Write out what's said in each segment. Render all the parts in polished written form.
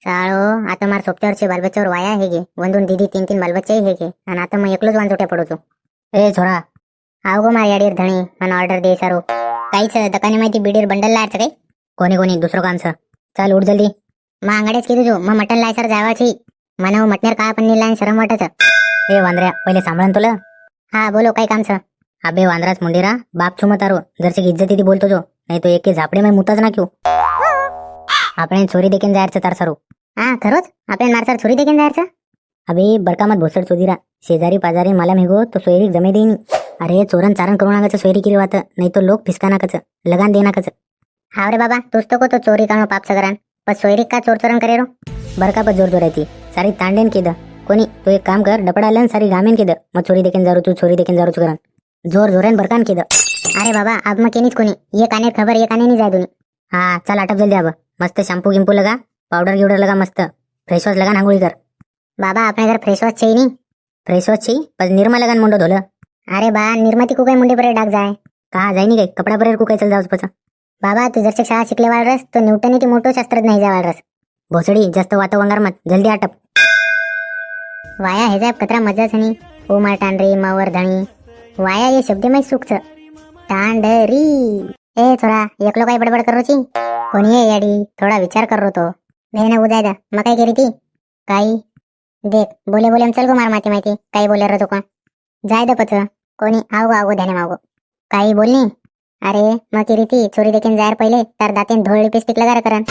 साळो आता मार सोबत्यावरचे बालबच्चावर वाया हे गे वंदून दीदी 3-3 बालबच्चाही हे गे आणि आता मग एकलोच वांजोट्या पडतो. ए छोरा आव गो मार याडीर धणी मला ऑर्डर दे सारो काहीच दकाने माहिती बिडीर बंडल लायचं काही कोणी कोणी दुसरं कामचं चाल उठ जल्दी मग अंगडेच किती जो मग मटन लाय सर जावाची मनाव मटनेर काय पण लाईन शरम वाटत. ए वांद्र्या पहिले सांभाळून तुला. हा बोलो काय कामचं. अबे वांद्राच मुंडीरा बाप छुमतारो जरसे इज्जती बोलतो जो नाही तो एक झापडे में मुताच ना क्यों आपण चोरी देखील जायचं तार सरू. हा खरोच आपण मारसर चोरी देखील जायचं. अबे बरकामत भोसड चोदीरा शेजारी पाजारी मला मेघो तो सोयरीक जमे देईन. अरे चोरण चारण करू नागाचं सोयरी केली वात नाही तो लोक फिसका नाकाच लगान दे नाकाच. हाव रे बाबा तूच तो को तो चोरी कानो पाप सगरान पण सोयरीक का चोर चोरण करे रो बरका पण जोर जोर येते सारी तांडेन केद कोणी तो एक काम कर डपडा आलं सारी गामेन केद मग चोरी देखील जारू तू चोरी देखील जारूच करण जोर जोरेन बरकान केद. अरे बाबा अब मग केनीच कोणी ये काने खबर ये काने नाही जाय दोन्ही. हा चल आटप जल्दी अब मस्त शॅम्पू गिंपू लगा पावडर गिवडर लगा मस्त फेस वॉश लगा आंघोळी कर. बाबा अपने घर फेस वॉश चाहिए नहीं. फेस वॉश चाहिए पण निर्मा लगन मुंडो धोलं. अरे बा निर्माती को काही मुंडे पर डाग जाय कहा जाय नाही काही कपडा पर को काही चल जाऊच पचा. बाबा तू जरसे शाळा शिकले वाळरस तो न्यूटन की मोठो शास्त्रज्ञ नाही जा वाळरस भोसडी जास्त वाता वंगार मत जल्दी आटप. वाया हे जाय कतरा मजाच नाही ओ मार टांडरी मावर धणी वाया ये शब्द में सुखच टांडरी. ए थोडा एकलो काही बडबड करोची कोणी आहे याडी थोडा विचार कर रो तो मेहना उद्या दा मग काय करी ती काही देख बोले बोले चल गो मार माती माहिती काही बोले रो तो कोण जाय द पच कोणी आवगो आवगो ध्याने मावगो काही बोलनी. अरे मग की रीती चोरी देखील जायर पहिले तर दातेन धोळ लिपस्टिक लगा रे करन.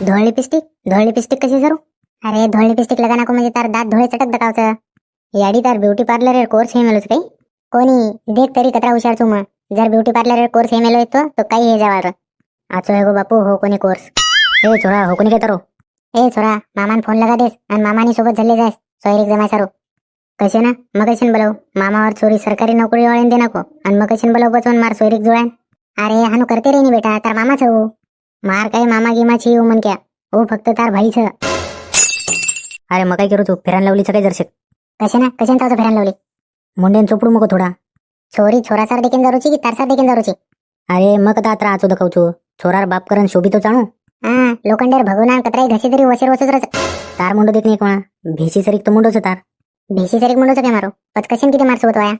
धोळ लिपस्टिक कशी जरू. अरे धोळ लिपस्टिक लगा नको म्हणजे तार दात धोळे चटक दकावचं याडी तार ब्युटी पार्लर कोर्स हे मेलोच काही कोणी देख तरी कतरा हुशार तू मग जर ब्युटी पार्लर कोर्स हे मेलो येतो तो काही हे जावार आचो हे गो बापू हो कोणी कोर्स. ए छोरा हो कोणी काय तरो. ए छोरा मामान फोन लगा देस आणि मामानी सोबत झल्ले जायस सोयरीक जमाय सारो कसे ना मग कशीन बोलव मामावर चोरी सरकारी नोकरी वाळीन दे नको आणि मग कशीन बोलव बचवून मार सोयरीक जुळान. अरे हानु करते रे नी बेटा तार मामाच हो मार काही मामा गिमाची हो मन क्या हो फक्त तार भाईच. अरे मग काय करू तू फिरायला लावलीच काय जरशे कसे ना कशान चावतो फिरायला लावली मुंडेन चोपडू मग थोडा चोरी छोरासार देखील जरूची की तारसार देखील जरूची. अरे मग आता आता आचो दखवचो छोरार बाप करण शोभितो जाणू. हा लोखंडेर भगवना कतराई घसी तरी वशीर वसच तार मुंडो देख नाही कोणा भेशी सरीक तो मुंडोच तार भेशी सरीक मुंडोच काय मारो पच कशान किती मार सोबत वाया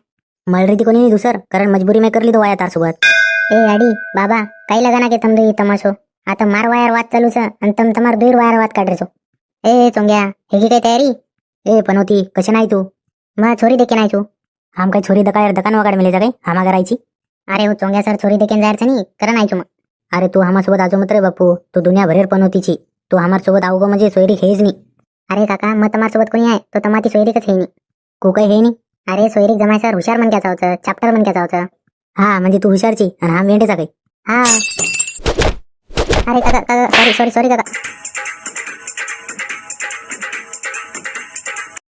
मलरी ती कोणी नाही दुसर कारण मजबुरी में करली तो वाया तार सोबत. ए अडी बाबा काही लगाना के तमदे तमाशो आता मार वायर वाद चालूच आणि तम तमार दूर वायर वाद काढरेचो. ए चोंग्या हे की काही तयारी. ए पनोती कशी नाही तू मग छोरी देखे नाही तू हम काही छोरी दकायर दकान वगाड मिले काही हामा करायची. अरे हो चोंग्या सर छोरी देखील जायचं नाही करा नाही तू मग. अरे तू हमासोबत आजो मत रे बापू तू दुनिया भरेर पनोतीची तू हमार सोबत आवगो म्हणजे सोयरीक हेच नाही. अरे काका मग तमार सोबत कोणी आहे तो तमाती सोयरीकच हे नाही को काही हे नाही. अरे सोयरीक जमाय सर हुशार मन क्याचा होतं चॅप्टर मन क्याचा होतं. हा म्हणजे तू हुशारची आणि हा मेंढेचा काही. हा अरे काका सॉरी काका